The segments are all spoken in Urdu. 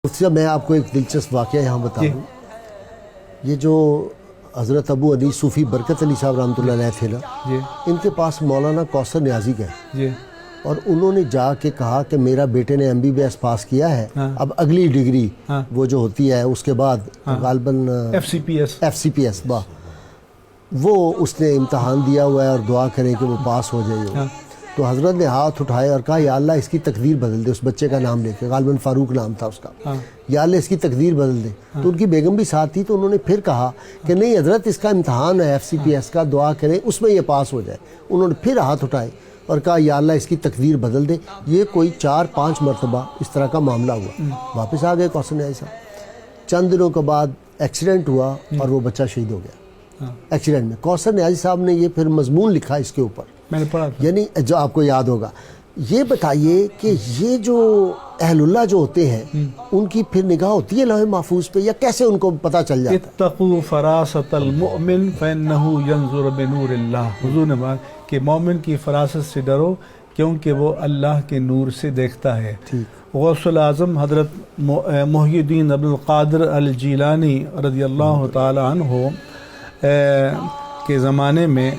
مفتی صاحب میں آپ کو ایک دلچسپ واقعہ یہاں بتاؤں. یہ جو حضرت ابو انیس صوفی برکت علی صاحب رحمۃ اللہ علیہ تھے نا، ان کے پاس مولانا کوثر نیازی گئے اور انہوں نے جا کے کہا کہ میرا بیٹے نے MBBS پاس کیا ہے، اب اگلی ڈگری وہ جو ہوتی ہے اس کے بعد غالباً FCPS وہ اس نے امتحان دیا ہوا ہے اور دعا کریں کہ وہ پاس ہو جائے. تو حضرت نے ہاتھ اٹھائے اور کہا یا اللہ اس کی تقدیر بدل دے. اس بچے کا نام لے کے، غالباً فاروق نام تھا اس کا، یا اللہ اس کی تقدیر بدل دے. تو ان کی بیگم بھی ساتھ تھی، تو انہوں نے پھر کہا کہ نہیں حضرت اس کا امتحان ہے FCPS کا، دعا کریں اس میں یہ پاس ہو جائے. انہوں نے پھر ہاتھ اٹھائے اور کہا یا اللہ اس کی تقدیر بدل دے. یہ کوئی 4-5 مرتبہ اس طرح کا معاملہ ہوا. واپس آ گئے کوثر نیازی صاحب. چند دنوں کے بعد ایکسیڈنٹ ہوا اور وہ بچہ شہید ہو گیا ایکسیڈنٹ میں. کوثر نیازی صاحب نے یہ پھر مضمون لکھا اس کے اوپر، میں نے پڑھا، یعنی جو آپ کو یاد ہوگا. یہ بتائیے کہ یہ جو اہل اللہ جو ہوتے ہیں ان کی پھر نگاہ ہوتی ہے لوح محفوظ پہ، یا کیسے ان کو پتہ چل جاتا ہے؟ اتقوا فراست المؤمن فإنه ينظر بنور اللہ. حضور نے کہا کہ مومن کی فراست سے ڈرو کیونکہ وہ اللہ کے نور سے دیکھتا ہے. غوث الاعظم حضرت محی الدین عبد القادر الجیلانی رضی اللہ تعالی عنہ کے زمانے میں،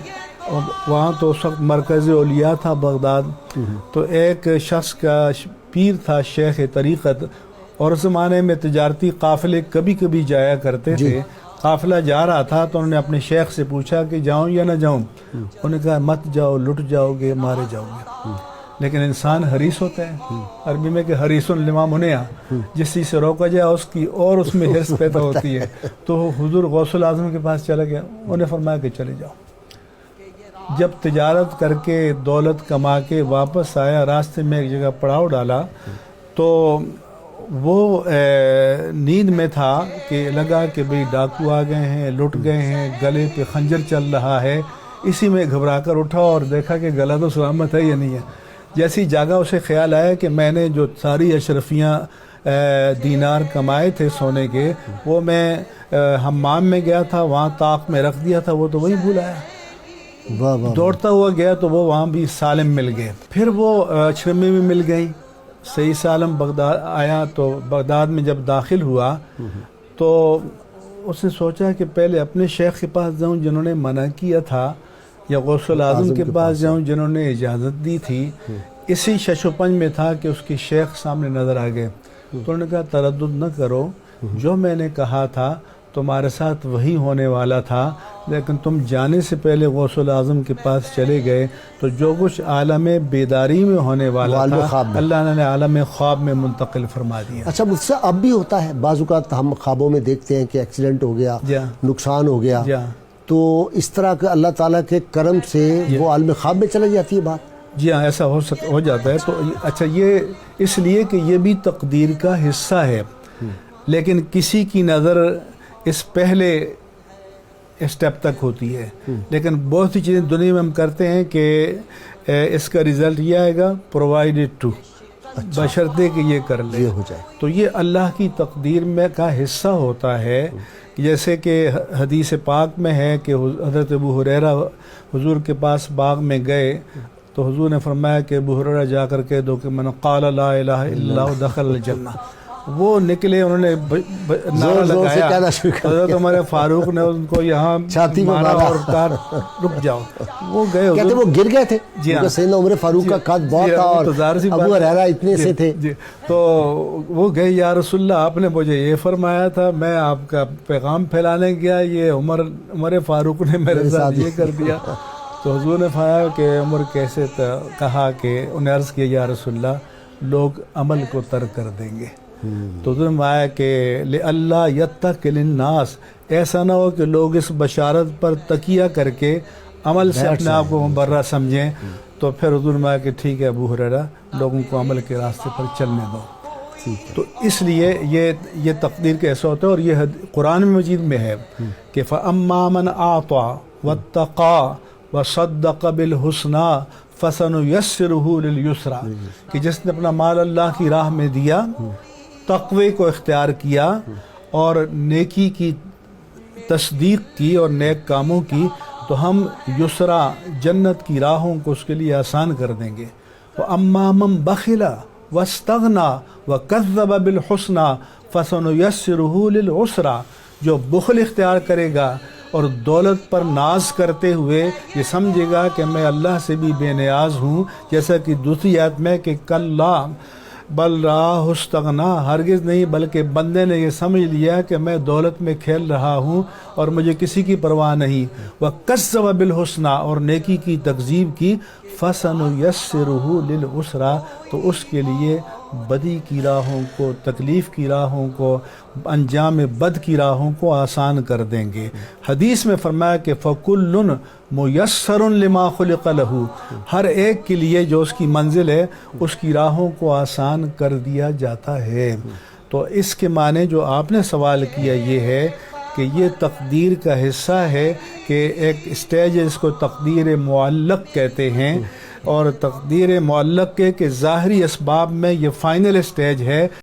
وہاں تو اس وقت مرکز اولیاء تھا بغداد، تو ایک شخص کا پیر تھا شیخ طریقت، اور اس زمانے میں تجارتی قافلے کبھی کبھی جایا کرتے تھے. قافلہ جا رہا تھا تو انہوں نے اپنے شیخ سے پوچھا کہ جاؤں یا نہ جاؤں. انہوں نے کہا مت جاؤ، لٹ جاؤ گے، مارے جاؤ گے. لیکن انسان حریص ہوتا ہے، عربی میں کہ حریص لما منع، جس چیز سے روکا جائے اس کی اور اس میں حرص پیدا ہوتی ہے. تو حضور غوث الاعظم کے پاس چلا گیا، انہوں نے فرمایا کہ چلے جاؤ. جب تجارت کر کے دولت کما کے واپس آیا، راستے میں ایک جگہ پڑاؤ ڈالا تو وہ نیند میں تھا کہ لگا کہ بھئی ڈاکو آ گئے ہیں، لٹ گئے ہیں، گلے پہ خنجر چل رہا ہے. اسی میں گھبرا کر اٹھا اور دیکھا کہ گلا تو سلامت ہے یا نہیں ہے. جیسی جاگا اسے خیال آیا کہ میں نے جو ساری اشرفیاں دینار کمائے تھے سونے کے، وہ میں حمام میں گیا تھا، وہاں طاق میں رکھ دیا تھا، وہ تو وہی بھول آیا. دوڑتا ہوا گیا تو وہ وہاں بھی سالم مل گئے. پھر وہ چھرمی بھی مل گئی. صحیح سالم بغداد آیا تو بغداد میں جب داخل ہوا تو اس نے سوچا کہ پہلے اپنے شیخ کے پاس جاؤں جنہوں نے منع کیا تھا، یا غوث الاعظم کے پاس جاؤں جنہوں نے اجازت دی تھی. اسی شش و پنج میں تھا کہ اس کے شیخ سامنے نظر آ گئے. تو انہوں نے کہا تردد نہ کرو، جو میں نے کہا تھا تمہارے ساتھ وہی ہونے والا تھا، لیکن تم جانے سے پہلے غوث الاعظم کے پاس چلے گئے تو جو کچھ عالم بیداری میں ہونے والا تھا اللہ نے عالم خواب میں منتقل فرما دیا. اچھا مجھ سے اب بھی ہوتا ہے، بعض اوقات ہم خوابوں میں دیکھتے ہیں کہ ایکسیڈنٹ ہو گیا، نقصان ہو گیا، تو اس طرح کے اللہ تعالیٰ کے کرم سے وہ عالم خواب میں چلی جاتی ہے بات. جی ہاں، ایسا ہو جاتا ہے. تو اچھا یہ اس لیے کہ یہ بھی تقدیر کا حصہ ہے، لیکن کسی کی نظر اس پہلے اسٹیپ تک ہوتی ہے. لیکن بہت سی چیزیں دنیا میں ہم کرتے ہیں کہ اس کا رزلٹ یہ آئے گا پرووائڈیڈ ٹو، بشرطے کہ یہ کر لے ہو جائے. تو یہ اللہ کی تقدیر میں کا حصہ ہوتا ہے. جیسے کہ حدیث پاک میں ہے کہ حضرت ابو ہریرہ حضور کے پاس باغ میں گئے تو حضور نے فرمایا کہ ابو ہریرہ جا کر کے دو کہ من قال لا الہ الا اللہ دخل الجنہ. وہ نکلے، انہوں نے نعرہ لگایا، حضرت عمر فاروق نے ان کو یہاں چھاتی میں مارا اور کہا رک جاؤ. وہ گئے، کہتے وہ گر گئے تھے. جی ہاں، سیدنا عمر فاروق کا قد بہت تھا اور ابو ہریرہ اتنے سے تھے. تو وہ گئے، یا رسول اللہ آپ نے مجھے یہ فرمایا تھا، میں آپ کا پیغام پھیلانے گیا، یہ عمر فاروق نے میرے ساتھ یہ کر دیا. تو حضور نے فرمایا کہ عمر کیسے کہا کہ انہیں عرض کیا یا رسول اللہ لوگ عمل کو ترک کر دیں گے. تو حضور نے آیا کہ لِأَلَّا يَتَّقِلِ النَّاسِ، ایسا نہ ہو کہ لوگ اس بشارت پر تکیہ کر کے عمل سے اپنے آپ کو مبرہ سمجھیں. تو پھر حضور نے آیا کہ ٹھیک ہے ابو ہریرہ، لوگوں کو عمل کے راستے پر چلنے دو. تو اس لیے یہ تقدیر کے ایسا ہوتا ہے. اور یہ قرآن مجید میں ہے کہ فَأَمَّا مَنْ أَعْطَى وَاتَّقَى وَصَدَّقَ بِالْحُسْنَى فَسَنُيَسِّرُهُ لِلْيُسْرَى، کہ جس نے اپنا مال اللہ کی راہ میں دیا، تقوی کو اختیار کیا اور نیکی کی تصدیق کی اور نیک کاموں کی، تو ہم یسرا جنت کی راہوں کو اس کے لیے آسان کر دیں گے. وَأَمَّا مَنْ بَخِلَ واستغنا وکذب بالحسنى فسنیسرہ للعسریٰ، جو بخل اختیار کرے گا اور دولت پر ناز کرتے ہوئے یہ سمجھے گا کہ میں اللہ سے بھی بے نیاز ہوں، جیسا کہ دوسری آیت میں کہ کلا بل راہ استغنا، ہرگز نہیں بلکہ بندے نے یہ سمجھ لیا کہ میں دولت میں کھیل رہا ہوں اور مجھے کسی کی پرواہ نہیں، وَكَذَّبَ بِالْحُسْنَى، اور نیکی کی تکذیب کی، فَسَنُيَسِّرُهُ لِلْعُسْرَىٰ، تو اس کے لیے بدی کی راہوں کو، تکلیف کی راہوں کو، انجام بد کی راہوں کو آسان کر دیں گے۔ حدیث میں فرمایا کہ فَكُلٌّ مُيَسَّرٌ لِمَا خُلِقَ لَهُ، ہر ایک کے لیے جو اس کی منزل ہے اس کی راہوں کو آسان کر دیا جاتا ہے۔ تو اس کے معنی جو آپ نے سوال کیا یہ ہے کہ یہ تقدیر کا حصہ ہے، کہ ایک اسٹیج ہے اس کو تقدیر معلق کہتے ہیں، اور تقدیر معلق کے کہ ظاہری اسباب میں یہ فائنل اسٹیج ہے۔